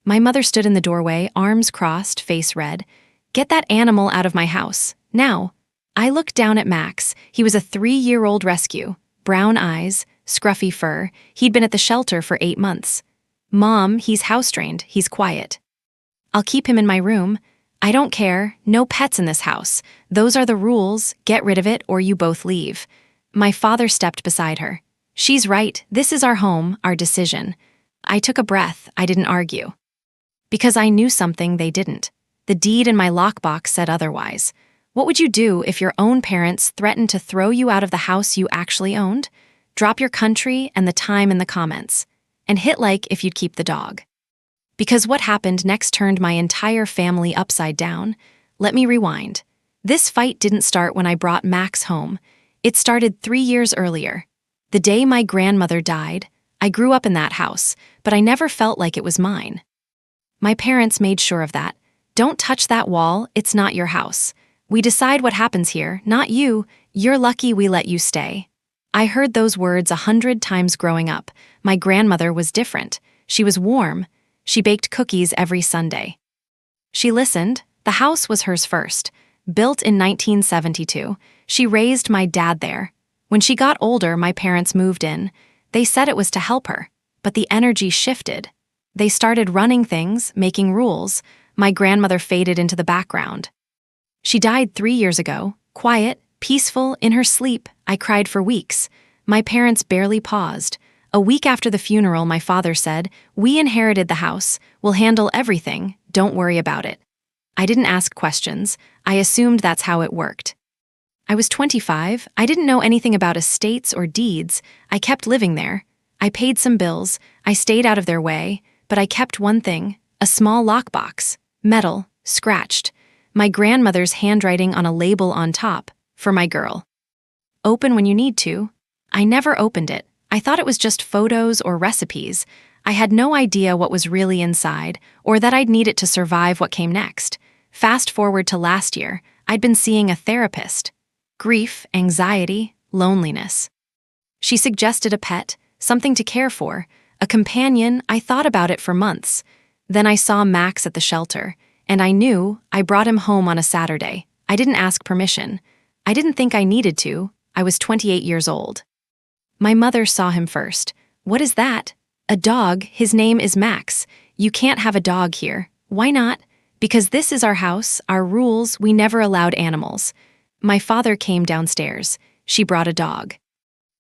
My mother stood in the doorway, arms crossed, face red. "Get that animal out of my house, now." I looked down at Max. He was a 3-year-old rescue. Brown eyes, scruffy fur. He'd been at the shelter for 8 months. "Mom, he's house-trained. He's quiet." "I'll keep him in my room." "I don't care. No pets in this house. Those are the rules. Get rid of it or you both leave." My father stepped beside her. "She's right. This is our home, our decision." I took a breath. I didn't argue. Because I knew something they didn't. The deed in my lockbox said otherwise. What would you do if your own parents threatened to throw you out of the house you actually owned? Drop your country and the time in the comments. And hit like if you'd keep the dog. Because what happened next turned my entire family upside down. Let me rewind. This fight didn't start when I brought Max home. It started 3 years earlier. The day my grandmother died. I grew up in that house, but I never felt like it was mine. My parents made sure of that. "Don't touch that wall, it's not your house. We decide what happens here, not you. You're lucky we let you stay." I heard those words 100 times growing up. My grandmother was different. She was warm. She baked cookies every Sunday. She listened. The house was hers first. Built in 1972. She raised my dad there. When she got older, my parents moved in. They said it was to help her, but the energy shifted. They started running things, making rules. My grandmother faded into the background. She died 3 years ago, quiet, peaceful, in her sleep. I cried for weeks. My parents barely paused. A week after the funeral, my father said, "We inherited the house. We'll handle everything. Don't worry about it." I didn't ask questions. I assumed that's how it worked. I was 25. I didn't know anything about estates or deeds. I kept living there. I paid some bills. I stayed out of their way. But I kept one thing, a small lockbox, metal, scratched. My grandmother's handwriting on a label on top, for my girl. "Open when you need to." I never opened it. I thought it was just photos or recipes. I had no idea what was really inside, or that I'd need it to survive what came next. Fast forward to last year, I'd been seeing a therapist. Grief, anxiety, loneliness. She suggested a pet, something to care for, a companion. I thought about it for months. Then I saw Max at the shelter, and I knew. I brought him home on a Saturday. I didn't ask permission. I didn't think I needed to. I was 28 years old. My mother saw him first. "What is that?" "A dog. His name is Max. You can't have a dog here." "Why not?" "Because this is our house, our rules. We never allowed animals." My father came downstairs. She brought a dog.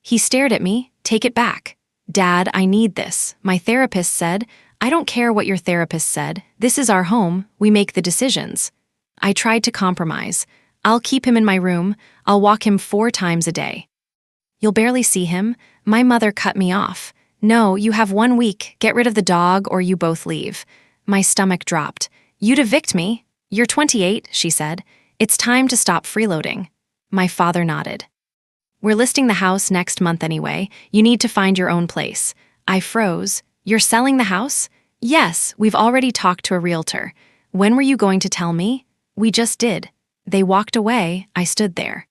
He stared at me. "Take it back." "Dad, I need this. My therapist said." "I don't care what your therapist said. This is our home. We make the decisions." I tried to compromise. "I'll keep him in my room. I'll walk him 4 times a day." "You'll barely see him." My mother cut me off. "No, you have 1 week. Get rid of the dog or you both leave." My stomach dropped. "You'd evict me." "You're 28, she said. "It's time to stop freeloading." My father nodded. "We're listing the house next month anyway. You need to find your own place." I froze. "You're selling the house?" "Yes, we've already talked to a realtor." "When were you going to tell me?" "We just did." They walked away. I stood there.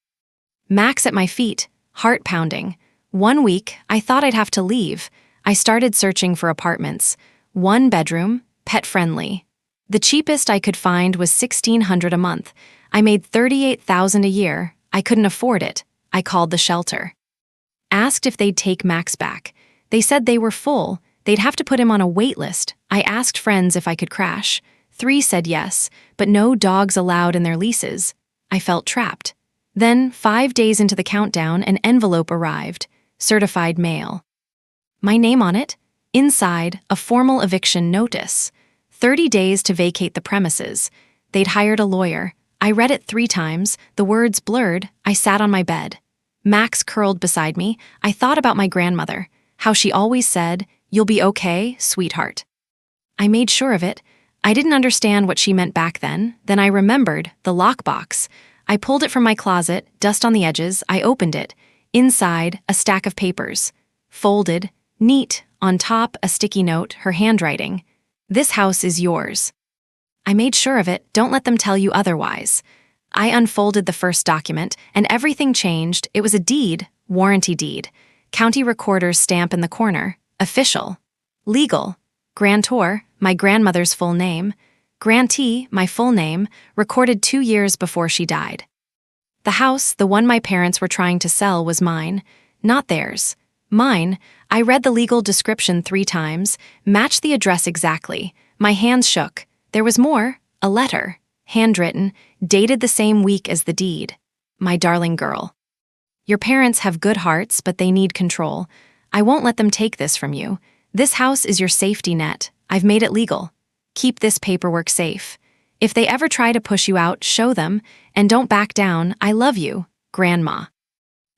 Max at my feet, heart pounding. 1 week, I thought I'd have to leave. I started searching for apartments. 1 bedroom, pet-friendly. The cheapest I could find was $1,600 a month. I made $38,000 a year. I couldn't afford it. I called the shelter. Asked if they'd take Max back. They said they were full. They'd have to put him on a wait list. I asked friends if I could crash. 3 said yes, but no dogs allowed in their leases. I felt trapped. Then, 5 days into the countdown, an envelope arrived. Certified mail. My name on it? Inside, a formal eviction notice. 30 days to vacate the premises. They'd hired a lawyer. I read it 3 times, the words blurred. I sat on my bed. Max curled beside me. I thought about my grandmother, how she always said, "You'll be okay, sweetheart." I made sure of it. I didn't understand what she meant back then. Then I remembered, the lockbox. I pulled it from my closet, dust on the edges. I opened it. Inside, a stack of papers. Folded, neat, on top, a sticky note, her handwriting. "This house is yours." I made sure of it. Don't let them tell you otherwise. I unfolded the first document, and everything changed. It was a deed, warranty deed. County recorder's stamp in the corner. Official. Legal. Grantor, my grandmother's full name. Grantee, my full name, recorded 2 years before she died. The house, the one my parents were trying to sell, was mine, not theirs. Mine. I read the legal description 3 times, matched the address exactly. My hands shook. There was more, a letter, handwritten, dated the same week as the deed. My darling girl. Your parents have good hearts, but they need control. I won't let them take this from you. This house is your safety net. I've made it legal. Keep this paperwork safe. If they ever try to push you out, show them, and don't back down. I love you, Grandma.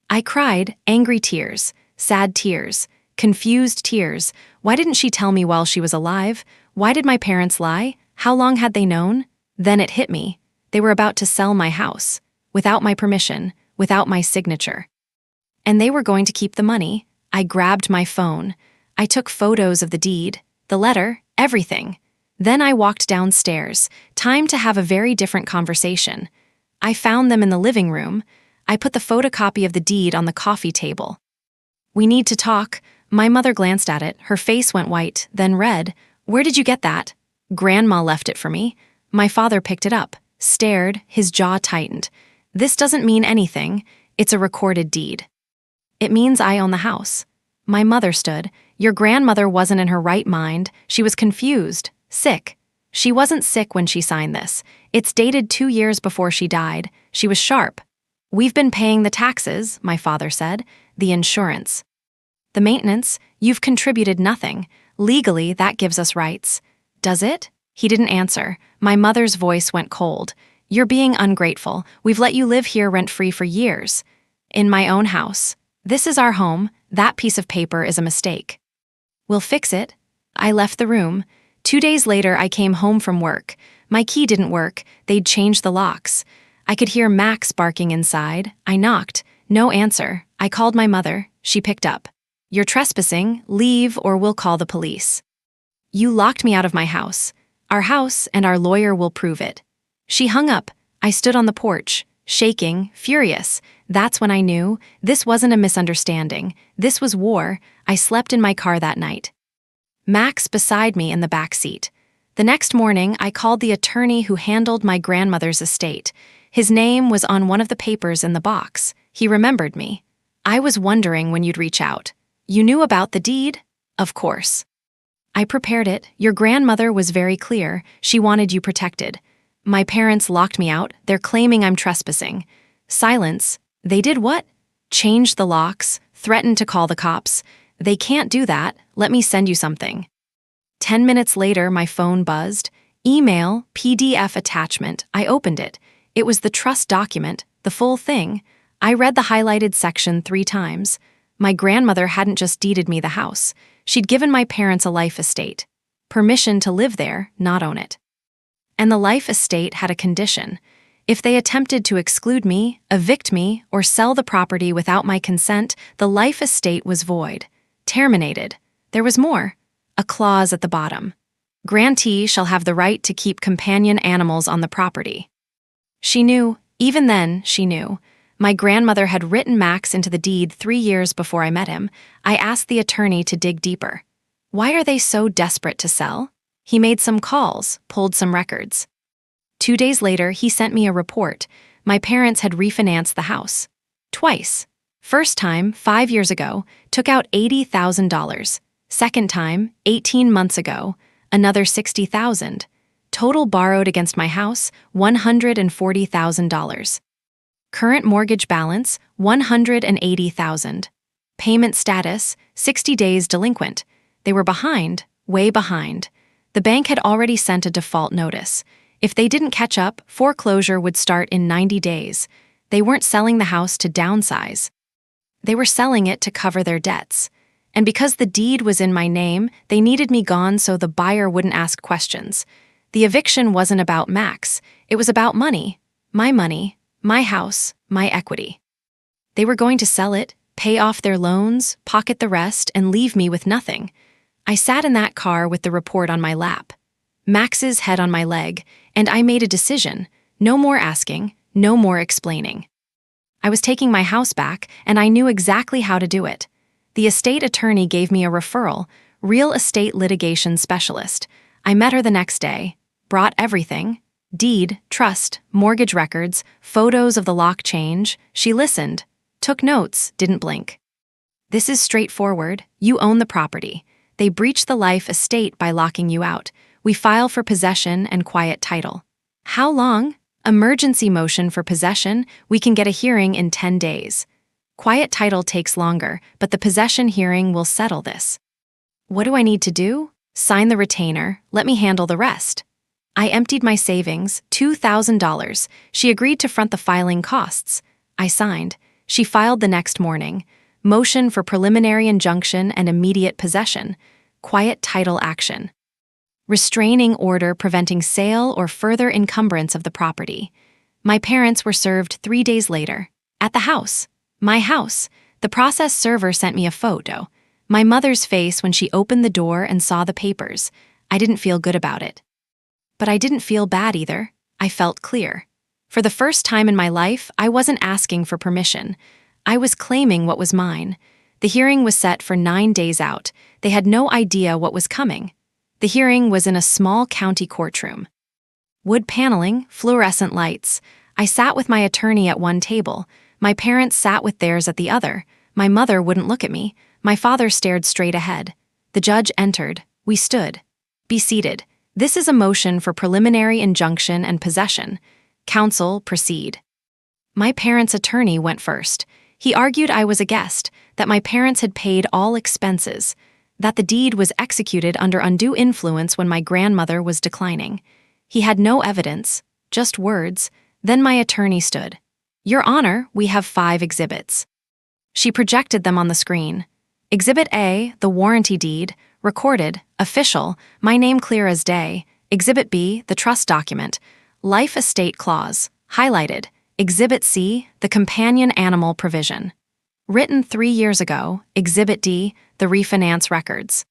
I cried, angry tears, sad tears, confused tears. Why didn't she tell me while she was alive? Why did my parents lie? How long had they known? Then it hit me. They were about to sell my house, without my permission, without my signature. And they were going to keep the money. I grabbed my phone. I took photos of the deed, the letter, everything. Then I walked downstairs. Time to have a very different conversation. I found them in the living room. I put the photocopy of the deed on the coffee table. We need to talk. My mother glanced at it. Her face went white, then red. Where did you get that? Grandma left it for me. My father picked it up, stared, his jaw tightened. This doesn't mean anything. It's a recorded deed. It means I own the house. My mother stood. Your grandmother wasn't in her right mind. She was confused, sick. She wasn't sick when she signed this. It's dated 2 years before she died. She was sharp. We've been paying the taxes, my father said, the insurance. The maintenance, you've contributed nothing. Legally, that gives us rights. Does it? He didn't answer. My mother's voice went cold. You're being ungrateful. We've let you live here rent-free for years. In my own house. This is our home. That piece of paper is a mistake. We'll fix it. I left the room. 2 days later, I came home from work. My key didn't work. They'd changed the locks. I could hear Max barking inside. I knocked. No answer. I called my mother. She picked up. You're trespassing. Leave or we'll call the police. You locked me out of my house. Our house and our lawyer will prove it. She hung up. I stood on the porch, shaking, furious. That's when I knew this wasn't a misunderstanding. This was war. I slept in my car that night. Max beside me in the back seat. The next morning, I called the attorney who handled my grandmother's estate. His name was on one of the papers in the box. He remembered me. I was wondering when you'd reach out. You knew about the deed? Of course. I prepared it. Your grandmother was very clear. She wanted you protected. My parents locked me out. They're claiming I'm trespassing. Silence. They did what? Changed the locks, threatened to call the cops. They can't do that. Let me send you something. 10 minutes later, my phone buzzed. Email, PDF attachment. I opened it. It was the trust document, the full thing. I read the highlighted section 3 times. My grandmother hadn't just deeded me the house. She'd given my parents a life estate. Permission to live there, not own it. And the life estate had a condition. If they attempted to exclude me, evict me, or sell the property without my consent, the life estate was void, terminated. There was more. A clause at the bottom. Grantee shall have the right to keep companion animals on the property. She knew, even then she knew. My grandmother had written Max into the deed 3 years before I met him. I asked the attorney to dig deeper. Why are they so desperate to sell? He made some calls, pulled some records. 2 days later, he sent me a report. My parents had refinanced the house. Twice. First time, 5 years ago, took out $80,000. Second time, 18 months ago, another $60,000. Total borrowed against my house, $140,000. Current mortgage balance, $180,000. Payment status, 60 days delinquent. They were behind, way behind. The bank had already sent a default notice. If they didn't catch up, foreclosure would start in 90 days. They weren't selling the house to downsize. They were selling it to cover their debts. And because the deed was in my name, they needed me gone so the buyer wouldn't ask questions. The eviction wasn't about Max. It was about money, my house, my equity. They were going to sell it, pay off their loans, pocket the rest, and leave me with nothing. I sat in that car with the report on my lap, Max's head on my leg, and I made a decision. No more asking, no more explaining. I was taking my house back, and I knew exactly how to do it. The estate attorney gave me a referral, real estate litigation specialist. I met her the next day, brought everything: deed, trust, mortgage records, photos of the lock change. She listened, took notes, didn't blink. This is straightforward. You own the property. They breach the life estate by locking you out. We file for possession and quiet title. How long? Emergency motion for possession. We can get a hearing in 10 days. Quiet title takes longer, but the possession hearing will settle this. What do I need to do? Sign the retainer. Let me handle the rest. I emptied my savings, $2,000. She agreed to front the filing costs. I signed. She filed the next morning. Motion for preliminary injunction and immediate possession. Quiet title action. Restraining order preventing sale or further encumbrance of the property. My parents were served 3 days later. At the house. My house. The process server sent me a photo. My mother's face when she opened the door and saw the papers. I didn't feel good about it. But I didn't feel bad either. I felt clear. For the first time in my life, I wasn't asking for permission. I was claiming what was mine. The hearing was set for 9 days out. They had no idea what was coming. The hearing was in a small county courtroom. Wood paneling, fluorescent lights. I sat with my attorney at one table. My parents sat with theirs at the other. My mother wouldn't look at me. My father stared straight ahead. The judge entered. We stood. Be seated. This is a motion for preliminary injunction and possession. Counsel, proceed. My parents' attorney went first. He argued I was a guest, that my parents had paid all expenses, that the deed was executed under undue influence when my grandmother was declining. He had no evidence, just words. Then my attorney stood. Your Honor, we have 5 exhibits. She projected them on the screen. Exhibit A, the warranty deed, recorded, official, my name clear as day. Exhibit B, the trust document, life estate clause, highlighted. Exhibit C, the companion animal provision. Written 3 years ago. Exhibit D, the refinance records.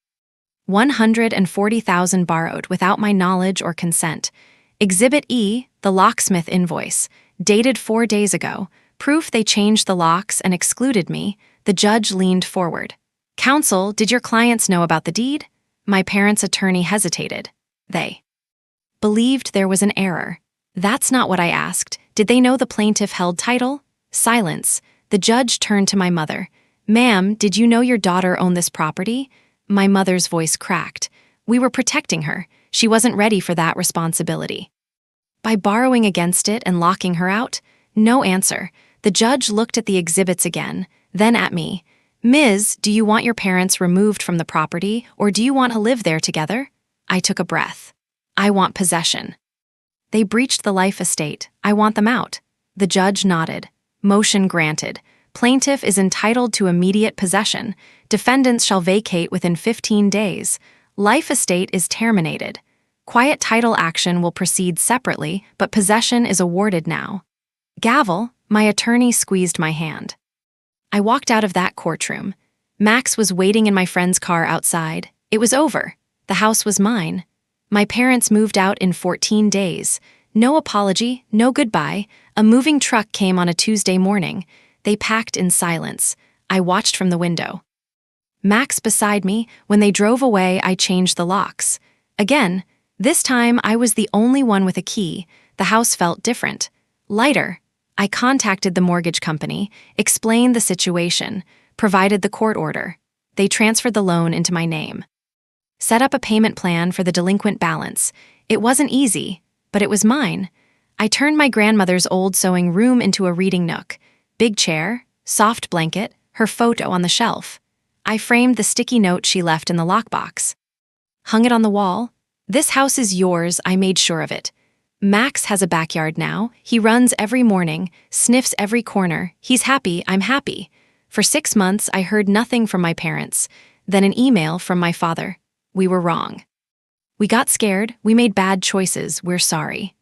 $140,000 borrowed without my knowledge or consent. Exhibit E, the locksmith invoice, dated 4 days ago. Proof they changed the locks and excluded me. The judge leaned forward. Counsel, did your clients know about the deed? My parents' attorney hesitated. They believed there was an error. That's not what I asked. Did they know the plaintiff held title? Silence. The judge turned to my mother. Ma'am, did you know your daughter owned this property? My mother's voice cracked. We were protecting her. She wasn't ready for that responsibility. By borrowing against it and locking her out? No answer. The judge looked at the exhibits again, then at me. Ms., do you want your parents removed from the property, or do you want to live there together? I took a breath. I want possession. They breached the life estate. I want them out. The judge nodded. Motion granted. Plaintiff is entitled to immediate possession. Defendants shall vacate within 15 days. Life estate is terminated. Quiet title action will proceed separately, but possession is awarded now. Gavel, my attorney squeezed my hand. I walked out of that courtroom. Max was waiting in my friend's car outside. It was over. The house was mine. My parents moved out in 14 days. No apology, no goodbye. A moving truck came on a Tuesday morning. They packed in silence. I watched from the window. Max beside me. When they drove away, I changed the locks. Again, this time I was the only one with a key. The house felt different. Lighter. I contacted the mortgage company, explained the situation, provided the court order. They transferred the loan into my name. Set up a payment plan for the delinquent balance. It wasn't easy, but it was mine. I turned my grandmother's old sewing room into a reading nook. Big chair, soft blanket, her photo on the shelf. I framed the sticky note she left in the lockbox. Hung it on the wall. This house is yours, I made sure of it. Max has a backyard now. He runs every morning, sniffs every corner. He's happy, I'm happy. For 6 months, I heard nothing from my parents. Then an email from my father. We were wrong. We got scared. We made bad choices. We're sorry.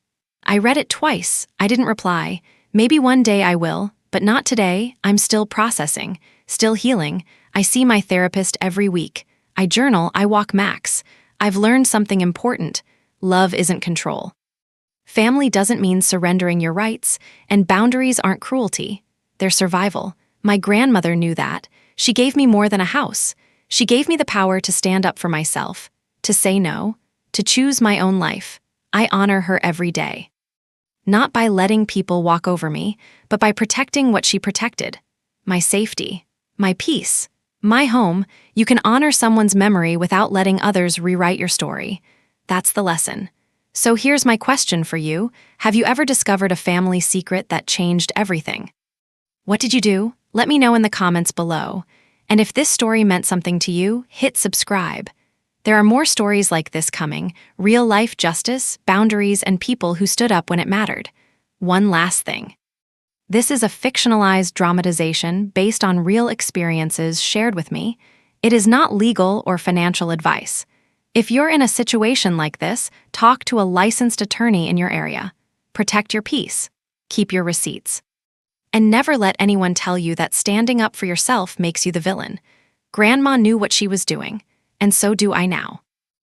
I read it twice. I didn't reply. Maybe one day I will, but not today. I'm still processing, still healing. I see my therapist every week. I journal. I walk Max. I've learned something important. Love isn't control. Family doesn't mean surrendering your rights, and boundaries aren't cruelty. They're survival. My grandmother knew that. She gave me more than a house. She gave me the power to stand up for myself, to say no, to choose my own life. I honor her every day. Not by letting people walk over me, but by protecting what she protected. My safety, my peace, my home. You can honor someone's memory without letting others rewrite your story. That's the lesson. So here's my question for you. Have you ever discovered a family secret that changed everything? What did you do? Let me know in the comments below. And if this story meant something to you, hit subscribe. There are more stories like this coming, real-life justice, boundaries, and people who stood up when it mattered. One last thing. This is a fictionalized dramatization based on real experiences shared with me. It is not legal or financial advice. If you're in a situation like this, talk to a licensed attorney in your area. Protect your peace. Keep your receipts. And never let anyone tell you that standing up for yourself makes you the villain. Grandma knew what she was doing, and so do I now.